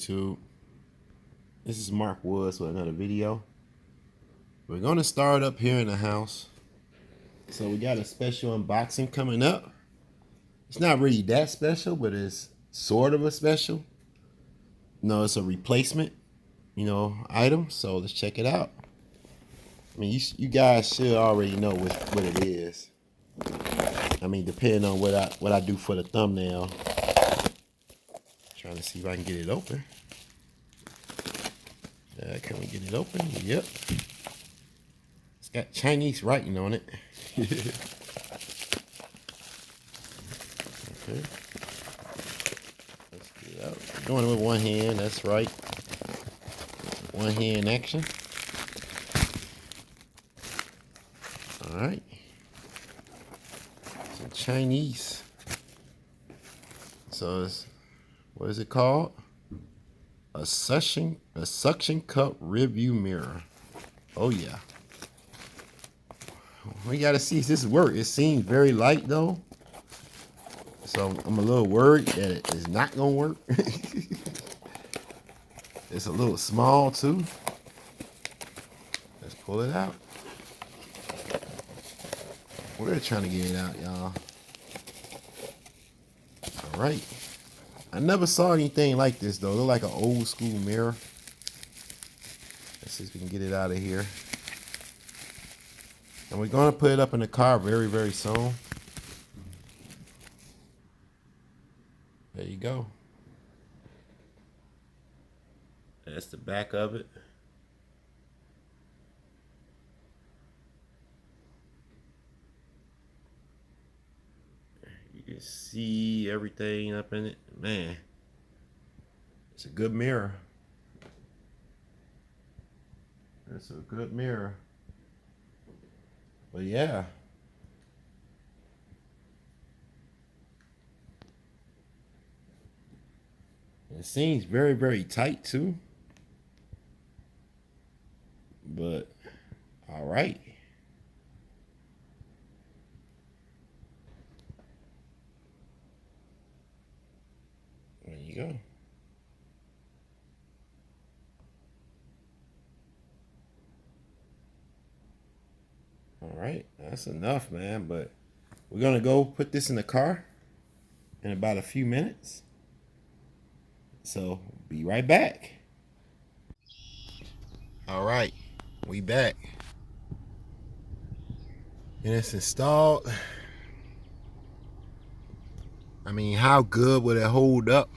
YouTube? This is Mark Woods with another video. We're going to start up here in the house. So we got a special unboxing coming up. It's not really that special, but it's sort of a special. No, it's a replacement, item. So let's check it out. I mean, you guys should already know what it is. I mean, depending on what I do for the thumbnail. Trying to see if I can get it open. Can we get it open? Yep. It's got Chinese writing on it. Okay. Let's get it out. Doing it with one hand, that's right. One hand action. Alright. Some Chinese. So it's, what is it called? A suction cup Rearview mirror. Oh yeah. We gotta see if this works. It seems very light though. So I'm a little worried that it is not gonna work. It's a little small too. Let's pull it out. We're trying to get it out, y'all. All right. I never saw anything like this though. It looked like an old school mirror. Let's see if we can get it out of here. And we're gonna put it up in the car very, very soon. There you go. That's the back of it. You can see everything up in it. Man, it's a good mirror. It's a good mirror. But yeah. It seems very, very tight too. But all right. There you go. All right, that's enough, man. But we're gonna go put this in the car in about a few minutes. So be right back. All right, we back. And it's installed. I mean, how good would it hold up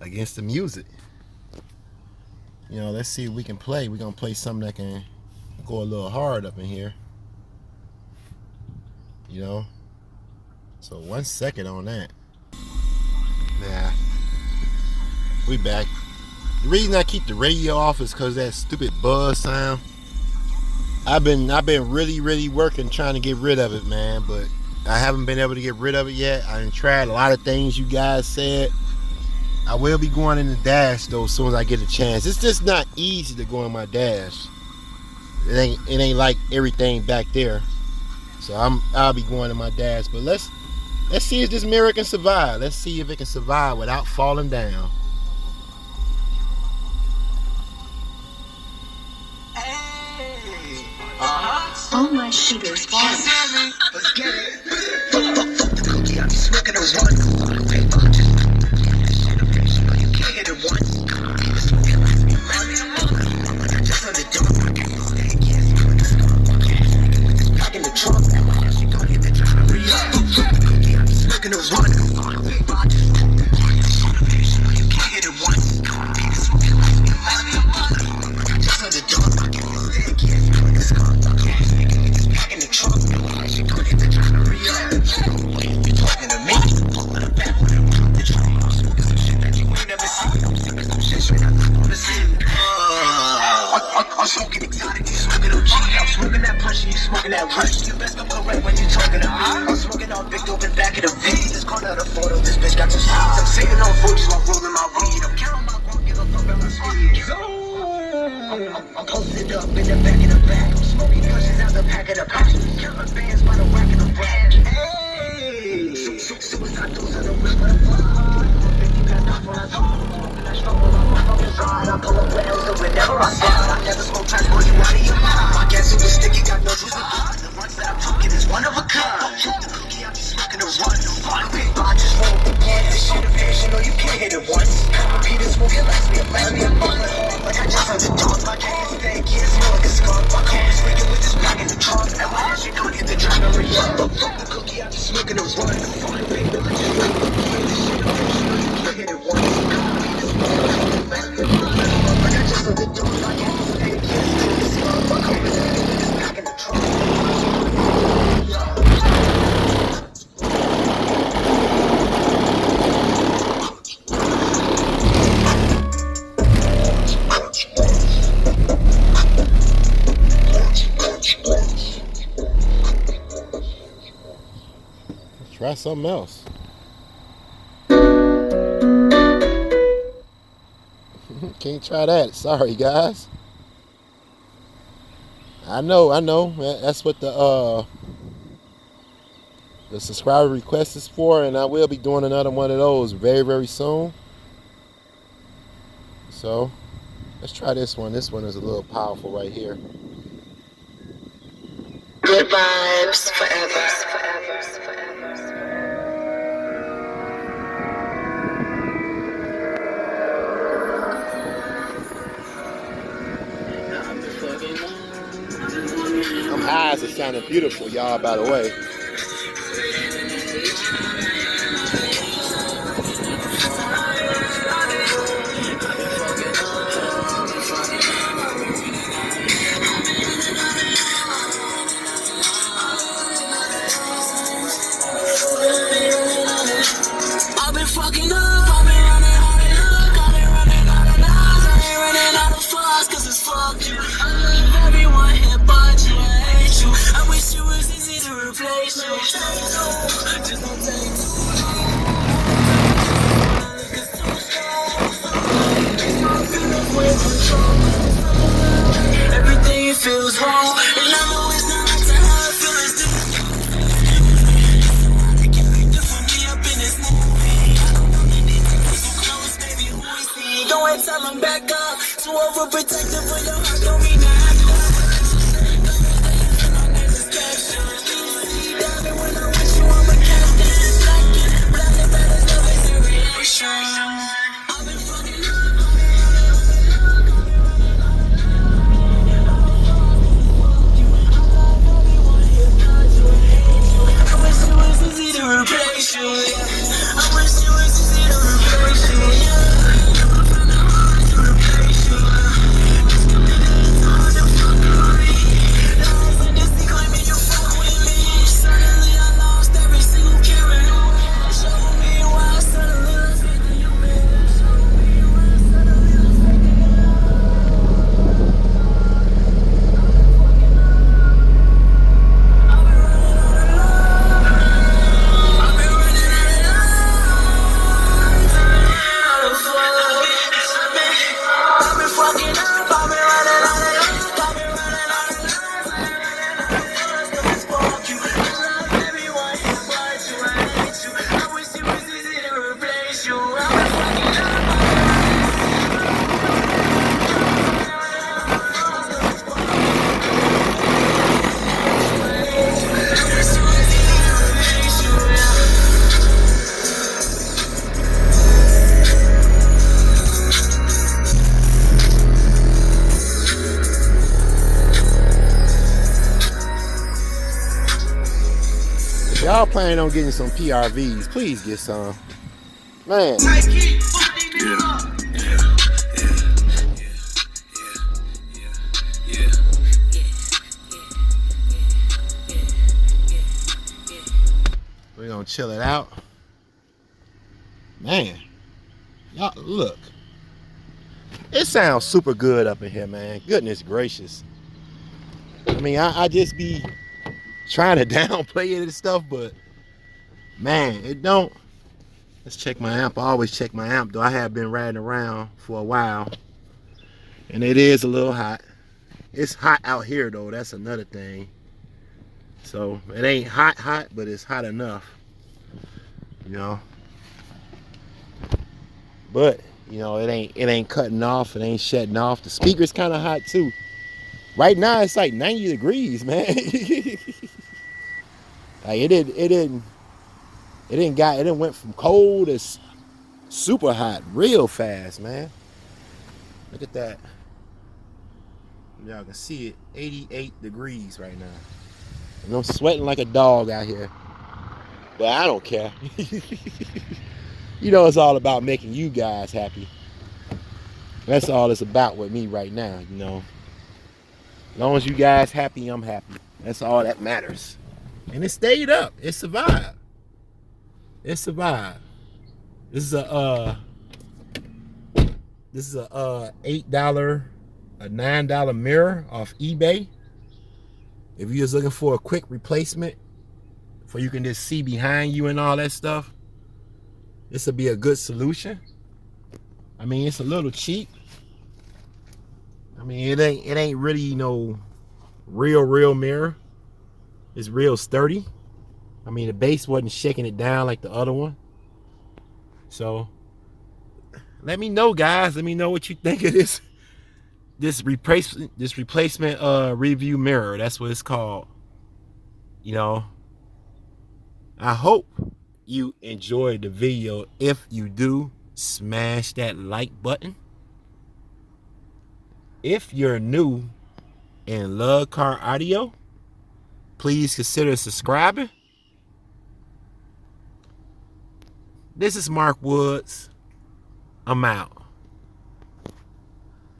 against the music? Let's see if we can play. We're gonna play something that can go a little hard up in here. So 1 second on that. Nah, we back. The reason I keep the radio off is because that stupid buzz sound. I've been really working trying to get rid of it, man, but I haven't been able to get rid of it yet. I done tried a lot of things you guys said. I will be going in the dash though as soon as I get a chance. It's just not easy to go in my dash. It ain't like everything back there. So I'll be going in my dash. But let's see if this mirror can survive. Let's see if it can survive without falling down. All my shooters falling. Let's get it. Fuck the cookie, I'm smoking a one. You can't hit it once. Just on the door. Back in the trunk. You gon' hit the driver. I'm smoking a one. You can't hit it once. Just on the door. Back in the trunk. You gon' hit the driver. You talking to me? I'm back with the trunk. I'm smoking some shit that you ain't never seen. I'm smoking some shit straight out the scene. I'm smoking exotic, you smoking OG. I'm smoking that punch, you smoking that rush. You best come correct when you talking to me. I'm smoking all big dope in back of the V. This called out a photo, this bitch got some seeds. I'm sitting on footage while rolling my weed. I'm counting my guap, give a fuck about my speed. I'm posted up in the back of the back. I'm smoking pushes out the pack of the pack. Counting bands by the rack of the rack. Hey, suicide those are the whip of the fly. 50 past off when I talk. I struggle on I pull up well, so whenever I slide, I never smoke trash, boy, you out of your mind. My gas super sticky, got no juice to good. The ones that I'm talking is one of a kind. The cookie, I'm just smoking a run. Fine, big, I just roll the blunt. This shit a bitch, you know you can't hit it once. Repeat it, smoke it, last me a bun. Like I just found the dog, my can't stand, can't smell like a skunk. My car is ringing with this pack in the trunk. And my ass, you don't get the driver re-up. The cookie, I'm just smoking a run. Fine, big, I just roll the blunt. This shit a bitch, you know you can't hit it once. Repeat it, smoke it, last me a bun. Like I just found the dog, my can't stand, can't smell like a skunk. My car is ringing with this pack in the trunk. Try something else. Can't try that. Sorry, guys. I know. That's what the subscriber request is for, and I will be doing another one of those very, very soon. So let's try this one. This one is a little powerful right here. Good vibes forever. Them highs are sounding beautiful, y'all, by the way. I've been fucking up, I've been running out of luck, I've been running out of lies, I ain't running out of fuss, cause it's fuck you. I love everyone here but you, I hate you. I wish it was easy to replace you. Just don't take too long. It's too strong. It's my feelings with control. Everything feels wrong, and I know it's not like to have feelings deep. Don't wait till I'm back up. Too overprotective for your heart, don't mean to act up. When I'm with you, I'm a captain. Black and bad as love is a reaction. I've been fucking up. I wish it was easy to replace you. I wish it was easy to replace you. Y'all planning on getting some PRVs, please get some. Man. We're gonna chill it out. Man, y'all look. It sounds super good up in here, man. Goodness gracious. I mean, I just be trying to downplay it and stuff, but man, it don't. Let's check my amp. I always check my amp, though. I have been riding around for a while, and it is a little hot. It's hot out here, though. That's another thing. So it ain't hot, but it's hot enough, you know. But You know, it ain't cutting off, it ain't shutting off. The speaker's kind of hot too. Right now it's like 90 degrees, man. Like it didn't went from cold to super hot real fast, man. Look at that. Y'all can see it, 88 degrees right now. And I'm sweating like a dog out here. But I don't care. You know, it's all about making you guys happy. That's all it's about with me right now, you know. As long as you guys happy, I'm happy. That's all that matters. And it stayed up. It survived. It survived. This is a $8, a $9 mirror off eBay. If you're just looking for a quick replacement, for you can just see behind you and all that stuff, this will be a good solution. I mean, it's a little cheap. I mean, it ain't really no real mirror. It's real sturdy. I mean, the base wasn't shaking it down like the other one. So let me know, guys. Let me know what you think of this replacement Rearview mirror. That's what it's called. You know, I hope you enjoyed the video. If you do, smash that like button. If you're new and love car audio, please consider subscribing. This is Mark Woods. I'm out.